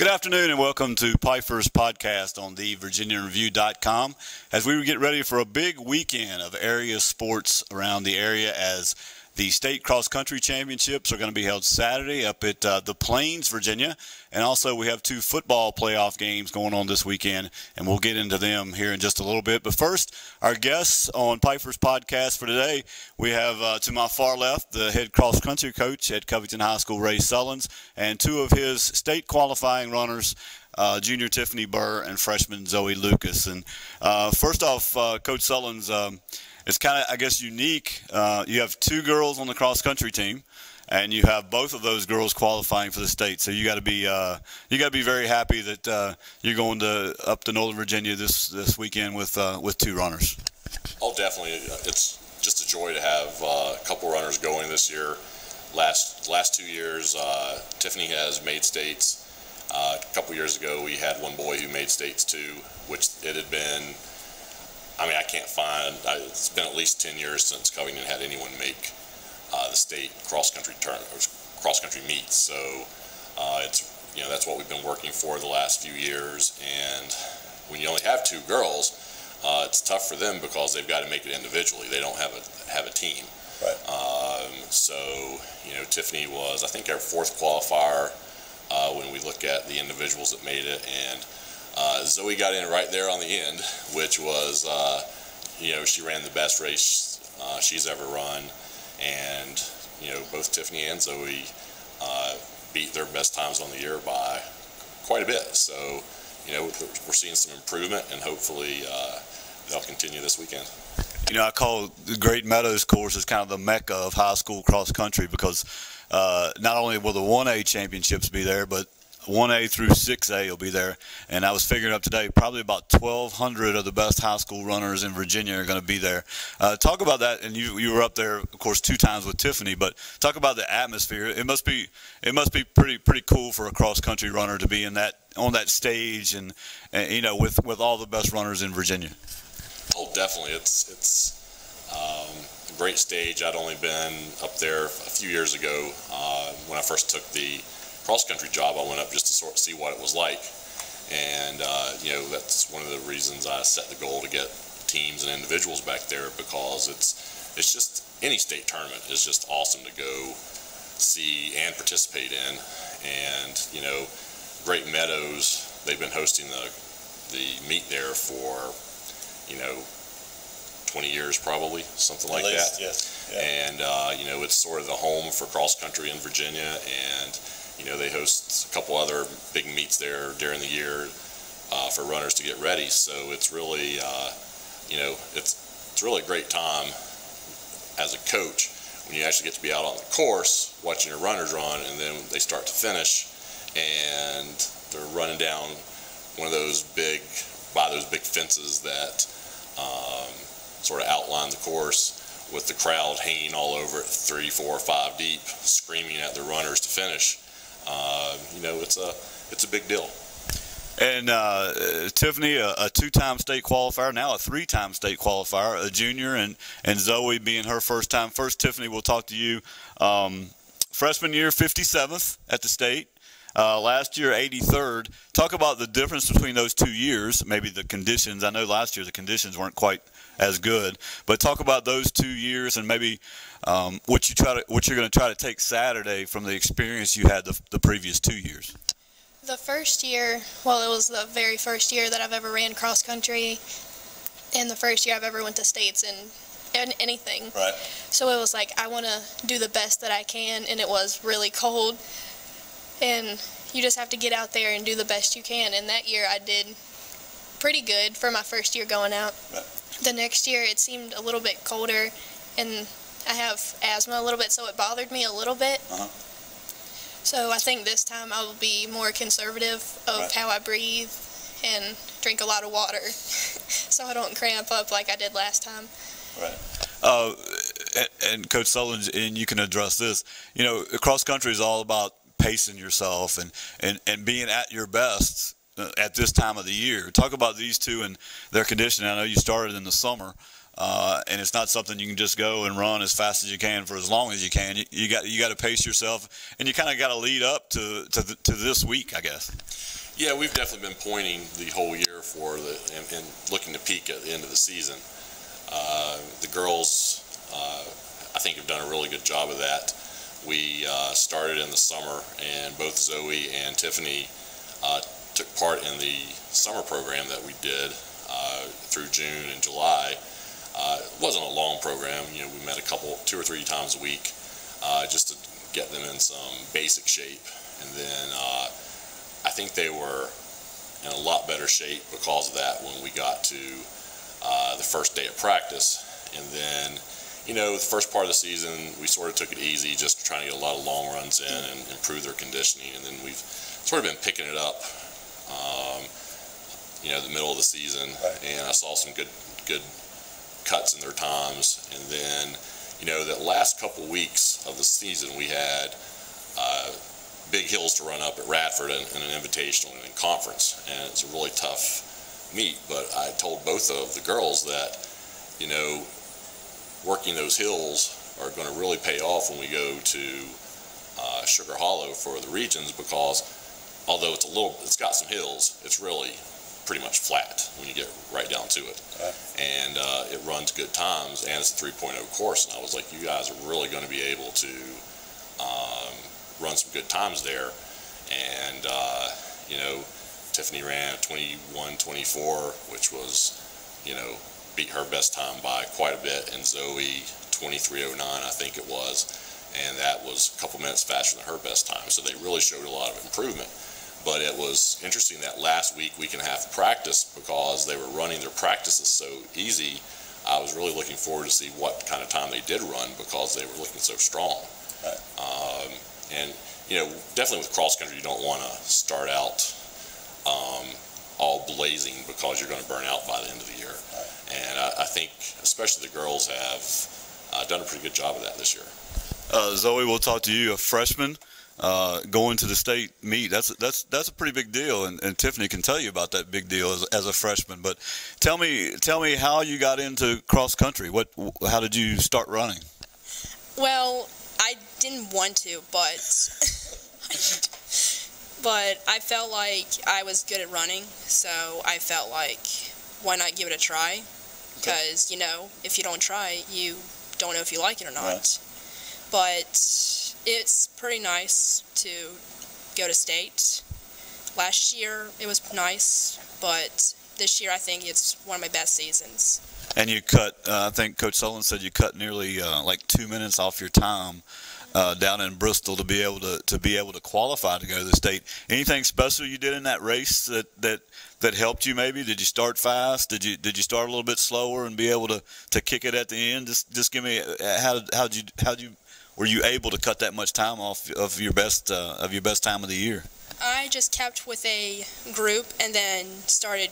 Good afternoon and welcome to Pifer's podcast on the VirginianReview.com as we get ready for a big weekend of area sports around the area as the state cross-country championships are going to be held Saturday up at the Plains, Virginia. And also we have two football playoff games going on this weekend, and we'll get into them here in just a little bit. But first, our guests on Pifer's podcast for today, we have to my far left the head cross-country coach at Covington High School, Ray Sullins, and two of his state qualifying runners, junior Tiffany Burr and freshman Zoe Lucas. And first off, Coach Sullins, it's kind of, I guess, unique. You have two girls on the cross-country team, and you have both of those girls qualifying for the state. So you got to be very happy that you're going up to Northern Virginia this weekend with two runners. Oh, definitely. It's just a joy to have a couple runners going this year. Last 2 years, Tiffany has made states. A couple years ago, we had one boy who made states too, which it had been. I mean, I can't find. It's been at least 10 years since Covington had anyone make the state cross-country meets. So that's what we've been working for the last few years. And when you only have two girls, it's tough for them because they've got to make it individually. They don't have a team. Right. Tiffany was, I think, our fourth qualifier when we look at the individuals that made it, and Zoe got in right there on the end, which was, she ran the best race she's ever run, and both Tiffany and Zoe beat their best times on the year by quite a bit. So, we're seeing some improvement, and hopefully they'll continue this weekend. I call the Great Meadows course as kind of the mecca of high school cross country because not only will the 1A championships be there, but 1A through 6A will be there, and I was figuring up today probably about 1,200 of the best high school runners in Virginia are going to be there. Talk about that, and you were up there, of course, 2 times with Tiffany, but talk about the atmosphere. It must be pretty cool for a cross country runner to be on that stage and with all the best runners in Virginia. Oh, definitely. It's a great stage. I'd only been up there a few years ago when I first took the cross-country job. I went up just to sort of see what it was like, and that's one of the reasons I set the goal to get teams and individuals back there, because it's just any state tournament is just awesome to go see and participate in. And Great Meadows, they've been hosting the meet there for 20 years probably, something like that. Yes. Yeah. And it's sort of the home for cross-country in Virginia, and they host a couple other big meets there during the year for runners to get ready. So it's really, it's really a great time as a coach when you actually get to be out on the course watching your runners run, and then they start to finish and they're running down one of those big fences that sort of outline the course, with the crowd hanging all over it, 3, 4, 5 deep, screaming at the runners to finish. It's a big deal. And Tiffany, a 2-time state qualifier, now a 3-time state qualifier, a junior, and Zoe being her first time. First, Tiffany, we'll talk to you. Freshman year, 57th at the state. Last year, 83rd. Talk about the difference between those 2 years, maybe the conditions. I know last year the conditions weren't quite as good, but talk about those 2 years and maybe what you're going to try to take Saturday from the experience you had the previous 2 years. The first year, it was the very first year that I've ever ran cross country, and the first year I've ever went to states and anything. Right. So it was like, I want to do the best that I can, and it was really cold, and you just have to get out there and do the best you can. And that year I did pretty good for my first year going out. Right. The next year it seemed a little bit colder, and I have asthma a little bit, so it bothered me a little bit. So I think this time I will be more conservative of how I breathe and drink a lot of water so I don't cramp up like I did last time. Right. And Coach Sullins, and you can address this, cross country is all about pacing yourself and being at your best at this time of the year. Talk about these two and their conditioning. I know you started in the summer. and it's not something you can just go and run as fast as you can for as long as you can. You got to pace yourself, and you kind of got to lead up to this week, I guess. Yeah, we've definitely been pointing the whole year for and looking to peak at the end of the season. The girls, I think, have done a really good job of that. We started in the summer, and both Zoe and Tiffany took part in the summer program that we did through June and July. It wasn't a long program. You know, we met 2 or 3 times a week just to get them in some basic shape, and then I think they were in a lot better shape because of that when we got to the first day of practice. And then, you know, the first part of the season, we sort of took it easy, just trying to get a lot of long runs in and improve their conditioning. And then we've sort of been picking it up, you know, the middle of the season. And I saw some good cuts in their times. And then, you know, that last couple weeks of the season, we had big hills to run up at Radford and an invitational and conference, and it's a really tough meet. But I told both of the girls that, you know, working those hills are going to really pay off when we go to Sugar Hollow for the regions, because although it's got some hills, it's really pretty much flat when you get right down to it. And it runs good times, and it's a 3.0 course. And I was like, you guys are really going to be able to run some good times there. And you know, Tiffany ran 21:24, which was, you know, beat her best time by quite a bit, and Zoe 23:09, I think it was, and that was a couple minutes faster than her best time. So they really showed a lot of improvement. But it was interesting that last week and a half of practice, because they were running their practices so easy, I was really looking forward to see what kind of time they did run, because they were looking so strong. And, you know, definitely with cross country, you don't want to start out all blazing, because you're going to burn out by the end of the year. And I think especially the girls have done a pretty good job of that this year. Zoe, we'll talk to you, a freshman going to the state meet. That's a pretty big deal, and Tiffany can tell you about that big deal as a freshman. But tell me how you got into cross country. How did you start running? Well, I didn't want to, but I felt like I was good at running, so I felt like, why not give it a try? Because, you know, if you don't try, you don't know if you like it or not. Right. But it's pretty nice to go to state. Last year it was nice, but this year I think it's one of my best seasons. And you cut, I think Coach Sullivan said you cut nearly like 2 minutes off your time down in Bristol to be able to qualify to go to the state. Anything special you did in that race that helped you? Maybe did you start fast? Did you start a little bit slower and be able to kick it at the end? Just give me were you able to cut that much time off of your best time of the year? I just kept with a group and then started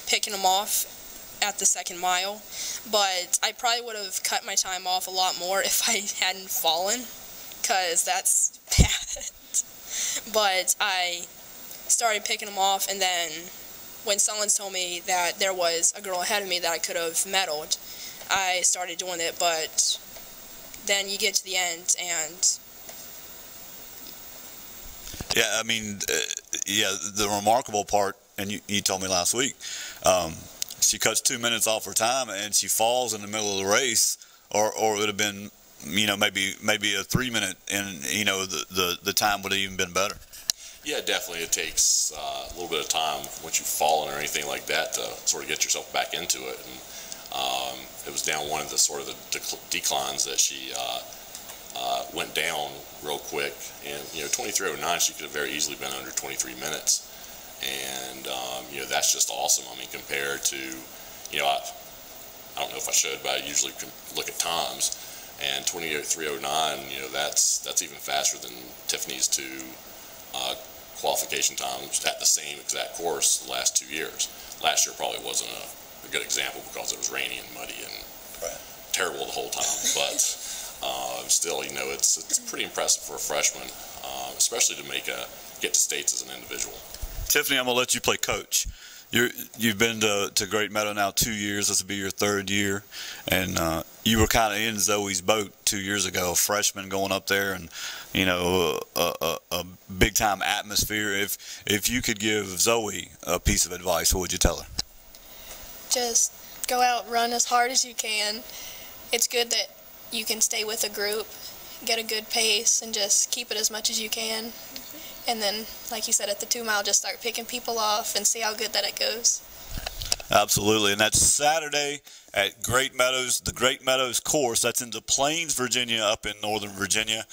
picking them off at the second mile, but I probably would have cut my time off a lot more if I hadn't fallen, because that's bad. But I started picking them off, and then when someone told me that there was a girl ahead of me that I could have medaled, I started doing it. But then you get to the end, and yeah, I mean, the remarkable part, and you told me last week, she cuts 2 minutes off her time, and she falls in the middle of the race, or it would have been, you know, maybe a 3 minute, and you know the time would have even been better. Yeah, definitely. It takes a little bit of time once you've fallen or anything like that to sort of get yourself back into it. And it was down one of the sort of the declines that she went down real quick, and you know, 23:09, she could have very easily been under 23 minutes. And you know, that's just awesome. I mean, compared to, you know, I don't know if I should, but I usually can look at times, and 23:09, you know, that's even faster than Tiffany's two qualification times at the same exact course the last 2 years. Last year probably wasn't a good example because it was rainy and muddy and terrible the whole time, but still, you know, it's pretty impressive for a freshman, especially to get to states as an individual. Tiffany, I'm going to let you play coach. You've been to Great Meadow now 2 years. This will be your third year, and you were kind of in Zoe's boat 2 years ago, a freshman going up there, and a big time atmosphere. If you could give Zoe a piece of advice, what would you tell her? Just go out, run as hard as you can. It's good that you can stay with a group, get a good pace, and just keep it as much as you can. And then, like you said, at the 2 mile, just start picking people off and see how good that it goes. Absolutely, and that's Saturday at Great Meadows, the Great Meadows course. That's in Des Plaines, Virginia, up in Northern Virginia.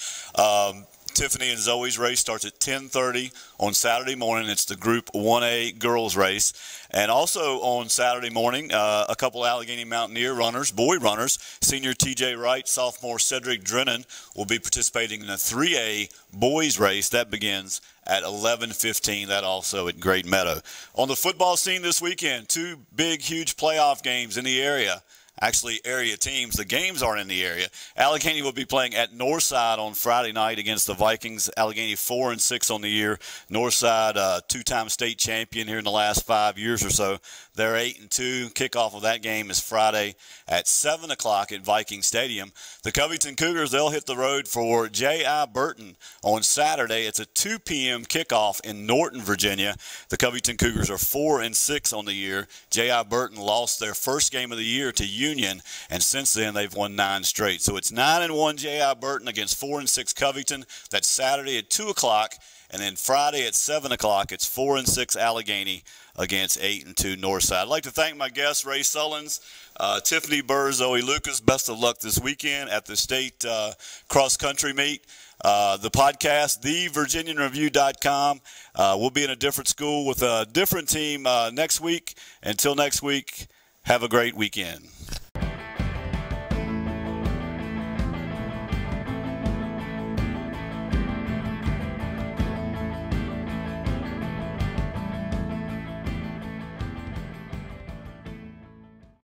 Tiffany and Zoe's race starts at 10:30 on Saturday morning. It's the Group 1A girls race. And also on Saturday morning, a couple Allegheny Mountaineer runners, boy runners, senior TJ Wright, sophomore Cedric Drennan will be participating in a 3A boys race. That begins at 11:15, that also at Great Meadow. On the football scene this weekend, 2 big, huge playoff games in the area. Actually, area teams. The games aren't in the area. Allegheny will be playing at Northside on Friday night against the Vikings. Allegheny 4-6 on the year. Northside, 2-time state champion here in the last 5 years or so. They're 8-2. Kickoff of that game is Friday at 7 o'clock at Viking Stadium. The Covington Cougars, they'll hit the road for J.I. Burton on Saturday. It's a 2 p.m. kickoff in Norton, Virginia. The Covington Cougars are 4-6 on the year. J.I. Burton lost their first game of the year to Union, and since then they've won 9 straight. So it's 9-1 J.I. Burton against 4-6 Covington. That's Saturday at 2 o'clock. And then Friday at 7 o'clock, it's 4-6 Allegheny against 8-2 Northside. I'd like to thank my guests, Ray Sullins, Tiffany Burr, Zoe Lucas. Best of luck this weekend at the state cross-country meet. The podcast, thevirginianreview.com. We'll be in a different school with a different team next week. Until next week, have a great weekend.